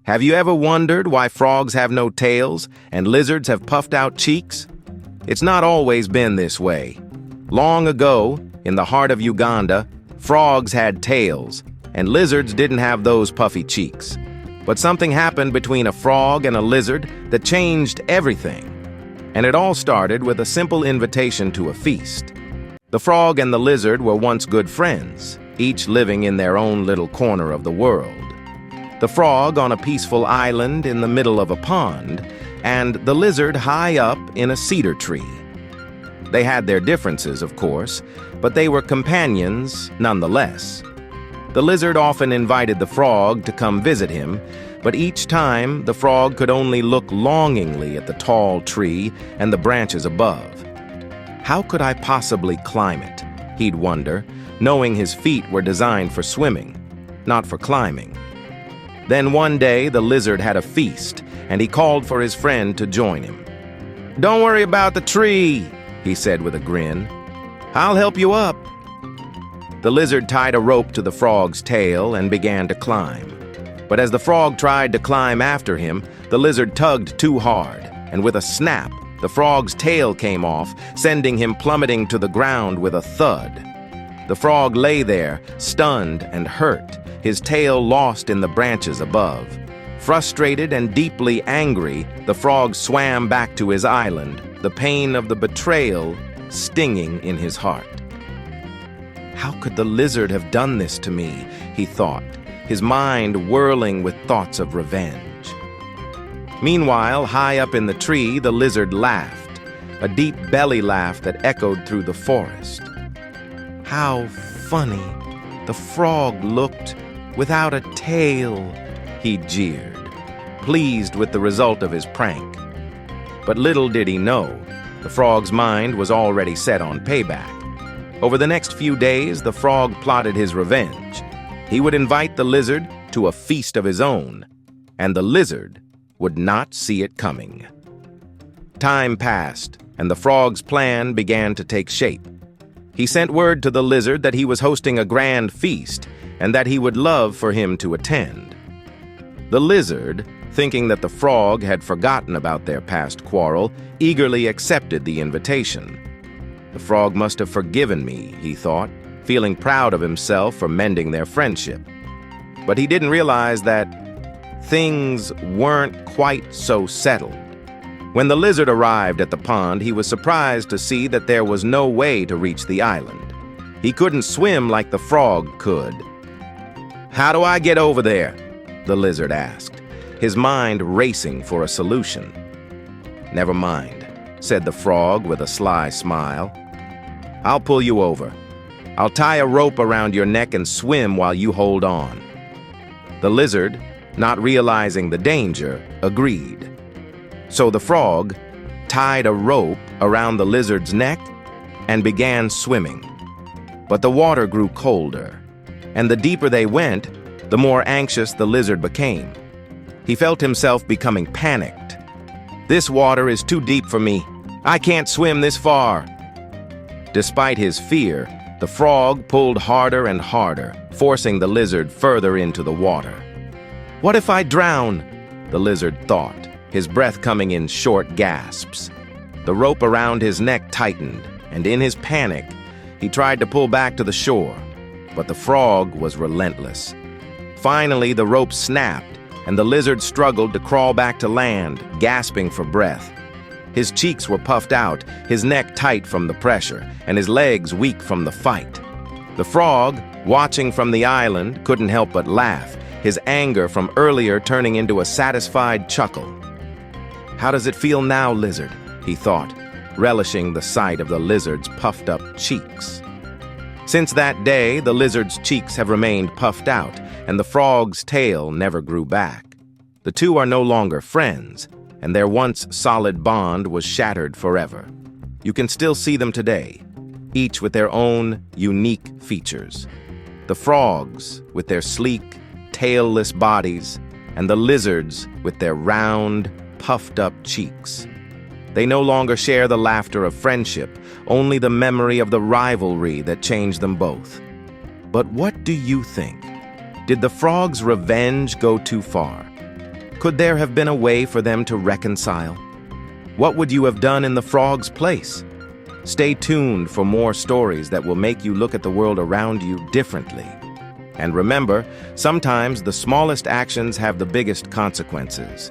Have you ever wondered why frogs have no tails and lizards have puffed out cheeks? It's not always been this way. Long ago, in the heart of Uganda, frogs had tails, and lizards didn't have those puffy cheeks. But something happened between a frog and a lizard that changed everything. And it all started with a simple invitation to a feast. The frog and the lizard were once good friends, each living in their own little corner of the world. The frog on a peaceful island in the middle of a pond, and the lizard high up in a cedar tree. They had their differences, of course, but they were companions nonetheless. The lizard often invited the frog to come visit him, but each time the frog could only look longingly at the tall tree and the branches above. How could I possibly climb it? He'd wonder, knowing his feet were designed for swimming, not for climbing. Then one day the lizard had a feast, and he called for his friend to join him. "Don't worry about the tree," he said with a grin. "I'll help you up." The lizard tied a rope to the frog's tail and began to climb. But as the frog tried to climb after him, the lizard tugged too hard, and with a snap, the frog's tail came off, sending him plummeting to the ground with a thud. The frog lay there, stunned and hurt, his tail lost in the branches above. Frustrated and deeply angry, the frog swam back to his island, the pain of the betrayal stinging in his heart. How could the lizard have done this to me, he thought, his mind whirling with thoughts of revenge. Meanwhile, high up in the tree, the lizard laughed, a deep belly laugh that echoed through the forest. How funny the frog looked without a tail, he jeered, pleased with the result of his prank. But little did he know, the frog's mind was already set on payback. Over the next few days, the frog plotted his revenge. He would invite the lizard to a feast of his own, and the lizard would not see it coming. Time passed, and the frog's plan began to take shape. He sent word to the lizard that he was hosting a grand feast, and that he would love for him to attend. The lizard, thinking that the frog had forgotten about their past quarrel, eagerly accepted the invitation. The frog must have forgiven me, he thought, feeling proud of himself for mending their friendship. But he didn't realize that things weren't quite so settled. When the lizard arrived at the pond, he was surprised to see that there was no way to reach the island. He couldn't swim like the frog could. "How do I get over there?" the lizard asked, his mind racing for a solution. "Never mind," said the frog with a sly smile. "I'll pull you over. I'll tie a rope around your neck and swim while you hold on." The lizard, not realizing the danger, agreed. So the frog tied a rope around the lizard's neck and began swimming. But the water grew colder, and the deeper they went, the more anxious the lizard became. He felt himself becoming panicked. "This water is too deep for me. I can't swim this far." Despite his fear, the frog pulled harder and harder, forcing the lizard further into the water. "What if I drown?" the lizard thought, his breath coming in short gasps. The rope around his neck tightened, and in his panic, he tried to pull back to the shore, but the frog was relentless. Finally, the rope snapped, and the lizard struggled to crawl back to land, gasping for breath. His cheeks were puffed out, his neck tight from the pressure, and his legs weak from the fight. The frog, watching from the island, couldn't help but laugh, his anger from earlier turning into a satisfied chuckle. "How does it feel now, lizard?" he thought, relishing the sight of the lizard's puffed-up cheeks. Since that day, the lizard's cheeks have remained puffed out, and the frog's tail never grew back. The two are no longer friends, and their once solid bond was shattered forever. You can still see them today, each with their own unique features. The frogs with their sleek, tailless bodies, and the lizards with their round, puffed-up cheeks. They no longer share the laughter of friendship, only the memory of the rivalry that changed them both. But what do you think? Did the frog's revenge go too far? Could there have been a way for them to reconcile? What would you have done in the frog's place? Stay tuned for more stories that will make you look at the world around you differently. And remember, sometimes the smallest actions have the biggest consequences.